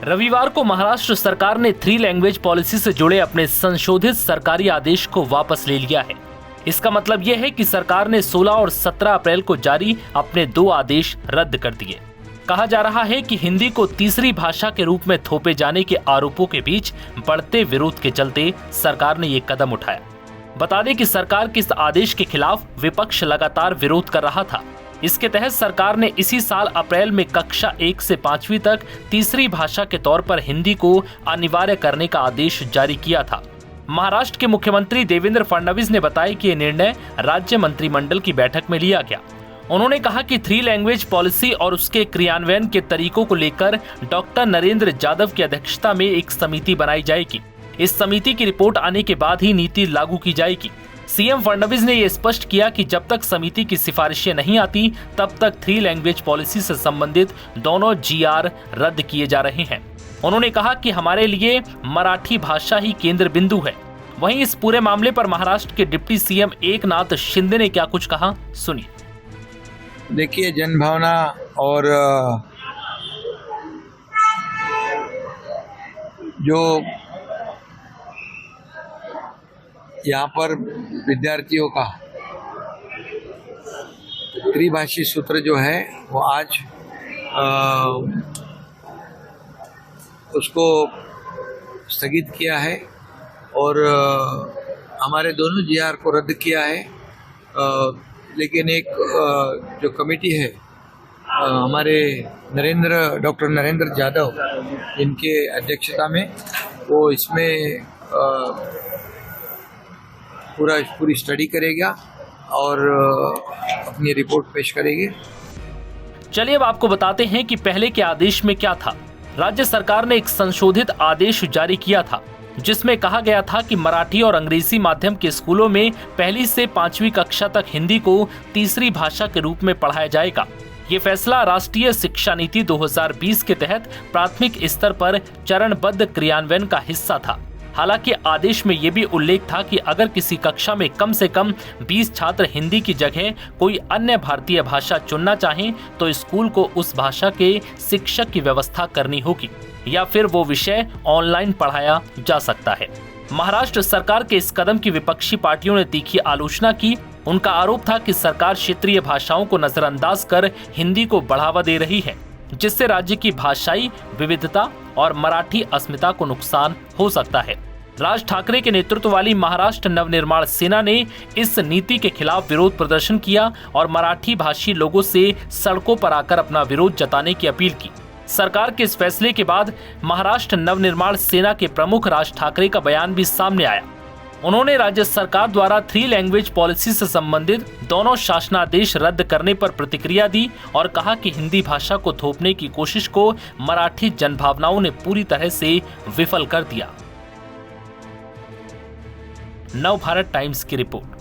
रविवार को महाराष्ट्र सरकार ने 3 लैंग्वेज पॉलिसी से जुड़े अपने संशोधित सरकारी आदेश को वापस ले लिया है। इसका मतलब यह है कि सरकार ने 16 और 17 अप्रैल को जारी अपने 2 आदेश रद्द कर दिए। कहा जा रहा है कि हिंदी को तीसरी भाषा के रूप में थोपे जाने के आरोपों के बीच बढ़ते विरोध के चलते सरकार ने ये कदम उठाया। बता दें कि सरकार के इस आदेश के खिलाफ विपक्ष लगातार विरोध कर रहा था। इसके तहत सरकार ने इसी साल अप्रैल में कक्षा 1 से 5वीं तक तीसरी भाषा के तौर पर हिंदी को अनिवार्य करने का आदेश जारी किया था। महाराष्ट्र के मुख्यमंत्री देवेंद्र फडणवीस ने बताया कि यह निर्णय राज्य मंत्रिमंडल की बैठक में लिया गया। उन्होंने कहा कि 3 लैंग्वेज पॉलिसी और उसके क्रियान्वयन के तरीकों को लेकर डॉक्टर नरेंद्र यादव की अध्यक्षता में एक समिति बनाई जाएगी। इस समिति की रिपोर्ट आने के बाद ही नीति लागू की जाएगी। सीएम फडणवीस ने यह स्पष्ट किया कि जब तक समिति की सिफारिशें नहीं आती तब तक 3 लैंग्वेज पॉलिसी से संबंधित दोनों जीआर रद्द किए जा रहे हैं। उन्होंने कहा कि हमारे लिए मराठी भाषा ही केंद्र बिंदु है। वहीं इस पूरे मामले पर महाराष्ट्र के डिप्टी सीएम एकनाथ शिंदे ने क्या कुछ कहा, सुनिए। देखिए, जनभावना और जो यहाँ पर विद्यार्थियों का त्रिभाषी सूत्र जो है वो आज उसको स्थगित किया है और हमारे दोनों जीआर को रद्द किया है। लेकिन एक जो कमेटी है हमारे डॉक्टर नरेंद्र यादव इनके अध्यक्षता में, वो इसमें पूरी स्टडी करेगा और अपनी रिपोर्ट पेश करेगी। चलिए अब आपको बताते हैं कि पहले के आदेश में क्या था। राज्य सरकार ने एक संशोधित आदेश जारी किया था जिसमें कहा गया था कि मराठी और अंग्रेजी माध्यम के स्कूलों में 1 से 5वीं कक्षा तक हिंदी को तीसरी भाषा के रूप में पढ़ाया जाएगा। ये फैसला राष्ट्रीय शिक्षा नीति 2020 के तहत प्राथमिक स्तर पर चरणबद्ध क्रियान्वयन का हिस्सा था। हालांकि आदेश में ये भी उल्लेख था कि अगर किसी कक्षा में कम से कम 20 छात्र हिंदी की जगह कोई अन्य भारतीय भाषा चुनना चाहें तो स्कूल को उस भाषा के शिक्षक की व्यवस्था करनी होगी या फिर वो विषय ऑनलाइन पढ़ाया जा सकता है। महाराष्ट्र सरकार के इस कदम की विपक्षी पार्टियों ने तीखी आलोचना की। उनका आरोप था कि सरकार क्षेत्रीय भाषाओं को नजरअंदाज कर हिंदी को बढ़ावा दे रही है, जिससे राज्य की भाषाई विविधता और मराठी अस्मिता को नुकसान हो सकता है। राज ठाकरे के नेतृत्व वाली महाराष्ट्र नवनिर्माण सेना ने इस नीति के खिलाफ विरोध प्रदर्शन किया और मराठी भाषी लोगों से सड़कों पर आकर अपना विरोध जताने की अपील की। सरकार के इस फैसले के बाद महाराष्ट्र नवनिर्माण सेना के प्रमुख राज ठाकरे का बयान भी सामने आया। उन्होंने राज्य सरकार द्वारा 3 लैंग्वेज पॉलिसी से संबंधित दोनों शासनादेश रद्द करने पर प्रतिक्रिया दी और कहा कि हिंदी भाषा को थोपने की कोशिश को मराठी जनभावनाओं ने पूरी तरह से विफल कर दिया। नव भारत टाइम्स की रिपोर्ट।